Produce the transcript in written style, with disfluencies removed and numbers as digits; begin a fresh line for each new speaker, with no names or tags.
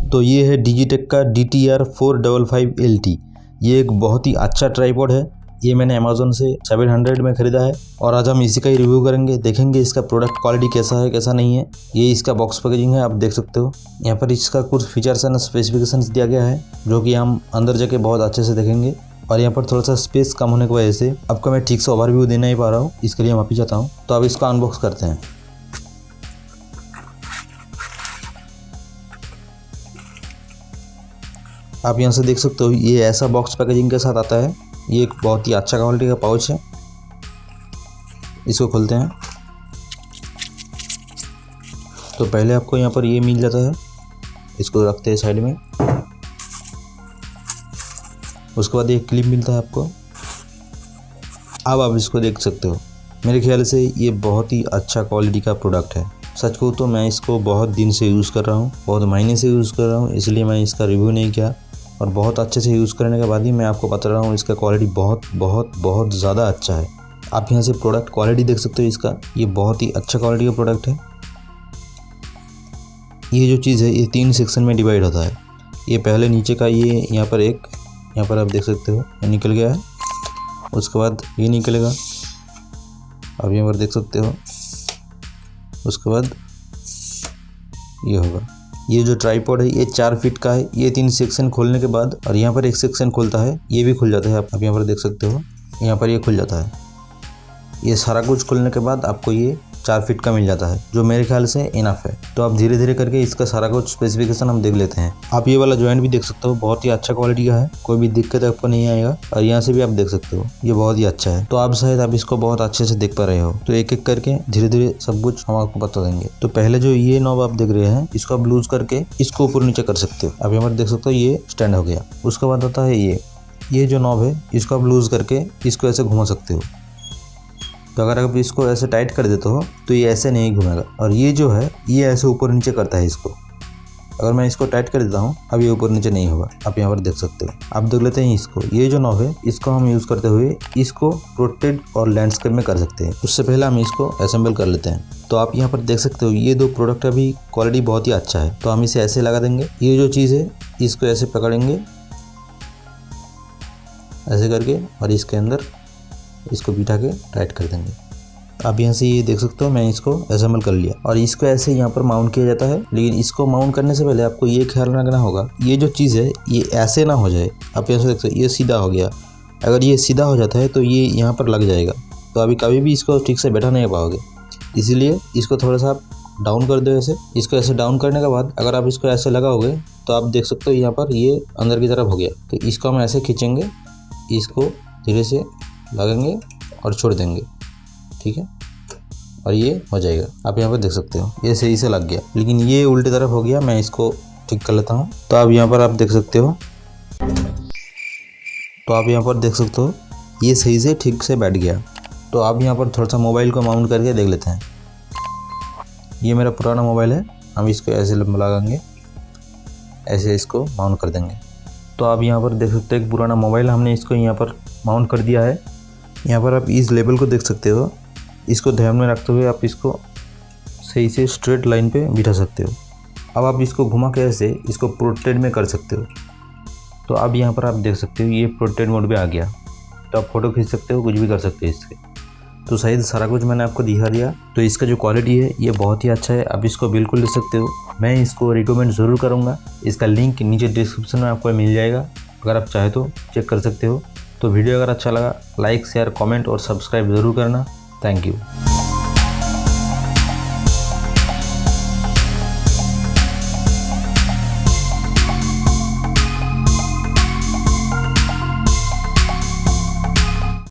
तो ये है डिजिटेक का DTR455LT। ये एक बहुत ही अच्छा ट्राइपॉड है। ये मैंने अमेज़न से 700 में ख़रीदा है और आज हम इसी का ही रिव्यू करेंगे, देखेंगे इसका प्रोडक्ट क्वालिटी कैसा है कैसा नहीं है। ये इसका बॉक्स पैकेजिंग है, आप देख सकते हो। यहाँ पर इसका कुछ फीचर्स एंड स्पेसिफिकेशंस दिया गया है जो कि हम अंदर जाके बहुत अच्छे से देखेंगे। और यहाँ पर थोड़ा सा स्पेस कम होने की वजह से आपको मैं ठीक से ओवरव्यू दे नहीं पा रहा हूँ, इसके लिए माफ़ी चाहता हूँ। तो अब इसको अनबॉक्स करते हैं। आप यहाँ से देख सकते हो ये ऐसा बॉक्स पैकेजिंग के साथ आता है। ये एक बहुत ही अच्छा क्वालिटी का पाउच है। इसको खोलते हैं तो पहले आपको यहाँ पर ये मिल जाता है। इसको रखते हैं साइड में। उसके बाद एक क्लिप मिलता है आपको। अब आप इसको देख सकते हो। मेरे ख्याल से ये बहुत ही अच्छा क्वालिटी का प्रोडक्ट है। सच कहूँ तो मैं इसको बहुत दिन से यूज़ कर रहा हूँ, बहुत महीने से यूज़ कर रहा हूँ, इसलिए मैं इसका रिव्यू नहीं किया। और बहुत अच्छे से यूज़ करने के बाद ही मैं आपको बता रहा हूँ इसका क्वालिटी बहुत बहुत बहुत ज़्यादा अच्छा है। आप यहाँ से प्रोडक्ट क्वालिटी देख सकते हो इसका। ये बहुत ही अच्छा क्वालिटी का प्रोडक्ट है। ये जो चीज़ है ये 3 सेक्शन में डिवाइड होता है। ये पहले नीचे का ये यहाँ पर आप देख सकते हो ये निकल गया है। उसके बाद ये निकलेगा, आप यहाँ पर देख सकते हो। उसके बाद ये होगा। ये जो ट्राइपॉड है ये 4 फीट का है। ये 3 सेक्शन खोलने के बाद और यहाँ पर एक सेक्शन खुलता है, ये भी खुल जाता है। आप यहाँ पर देख सकते हो, यहाँ पर ये खुल जाता है। ये सारा कुछ खुलने के बाद आपको ये 4 फीट का मिल जाता है, जो मेरे ख्याल से इनफ है। तो आप धीरे धीरे करके इसका सारा कुछ स्पेसिफिकेशन हम देख लेते हैं। आप ये वाला जॉइंट भी देख सकते हो, बहुत ही अच्छा क्वालिटी का है, कोई भी दिक्कत आपको नहीं आएगा। और यहाँ से भी आप देख सकते हो ये बहुत ही अच्छा है। तो आप शायद आप इसको बहुत अच्छे से देख पा रहे हो। तो एक एक करके धीरे धीरे सब कुछ हम आपको बता देंगे। तो पहले जो ये नॉब आप देख रहे हैं, इसको आप लूज करके इसको ऊपर नीचे कर सकते हो। आप यहाँ पर देख सकते हो ये स्टैंड हो गया। उसके बाद आता है ये जो नॉब है, इसको आप लूज करके इसको ऐसे घुमा सकते हो। तो अगर आप इसको ऐसे टाइट कर देते हो तो ये ऐसे नहीं घूमेगा। और ये जो है ये ऐसे ऊपर नीचे करता है इसको। अगर मैं इसको टाइट कर देता हूँ, अब ये ऊपर नीचे नहीं होगा। आप यहाँ पर देख सकते हो। आप देख लेते हैं इसको। ये जो नॉब है इसको हम यूज़ करते हुए इसको रोटेट और लैंडस्केप में कर सकते हैं। उससे पहले हम इसको असेंबल कर लेते हैं। तो आप यहाँ पर देख सकते हो ये 2 प्रोडक्ट अभी क्वालिटी बहुत ही अच्छा है। तो हम इसे ऐसे लगा देंगे। ये जो चीज़ है इसको ऐसे पकड़ेंगे ऐसे करके और इसके अंदर इसको बिठा के टाइट कर देंगे। आप यहाँ से ये देख सकते हो मैं इसको असेंबल कर लिया। और इसको ऐसे यहाँ पर माउंट किया जाता है। लेकिन इसको माउंट करने से पहले आपको ये ख्याल रखना होगा ये जो चीज़ है ये ऐसे ना हो जाए। आप यहाँ से देख सकते हो ये सीधा हो गया। अगर ये सीधा हो जाता है तो ये यहाँ पर लग जाएगा, तो अभी कभी भी इसको ठीक से बैठा नहीं पाओगे। इसीलिए इसको थोड़ा सा आप डाउन कर दो ऐसे। इसको ऐसे डाउन करने के बाद अगर आप इसको ऐसे लगाओगे तो आप देख सकते हो यहाँ पर ये अंदर की तरफ हो गया। तो इसको हम ऐसे खींचेंगे, इसको धीरे से लगेंगे और छोड़ देंगे, ठीक है। और ये हो जाएगा। आप यहाँ पर देख सकते हो ये सही से लग गया। लेकिन ये उल्टी तरफ हो गया, मैं इसको ठीक कर लेता हूँ। तो आप यहाँ पर आप देख सकते हो ये सही से ठीक से बैठ गया। तो आप यहाँ पर थोड़ा सा मोबाइल को माउंट करके देख लेते हैं। ये मेरा पुराना मोबाइल है, हम इसको ऐसे लगाएंगे, ऐसे इसको माउंट कर देंगे। तो आप यहाँ पर देख सकते हो एक पुराना मोबाइल हमने इसको यहाँ पर माउंट कर दिया है। यहाँ पर आप इस लेवल को देख सकते हो। इसको ध्यान में रखते हुए आप इसको सही से स्ट्रेट लाइन पे बिठा सकते हो। अब आप इसको घुमा के ऐसे इसको पोर्ट्रेट में कर सकते हो। तो अब यहाँ पर आप देख सकते हो ये पोर्ट्रेट मोड में आ गया। तो आप फ़ोटो खींच सकते हो, कुछ भी कर सकते हो इससे। तो शायद सारा कुछ मैंने आपको दिखा दिया। तो इसका जो क्वालिटी है ये बहुत ही अच्छा है। आप इसको बिल्कुल ले सकते हो। मैं इसको रिकमेंड ज़रूर करूँगा। इसका लिंक नीचे डिस्क्रिप्शन में आपको मिल जाएगा, अगर आप चाहे तो चेक कर सकते हो। तो वीडियो अगर अच्छा लगा लाइक शेयर कमेंट और सब्सक्राइब ज़रूर करना। Thank you.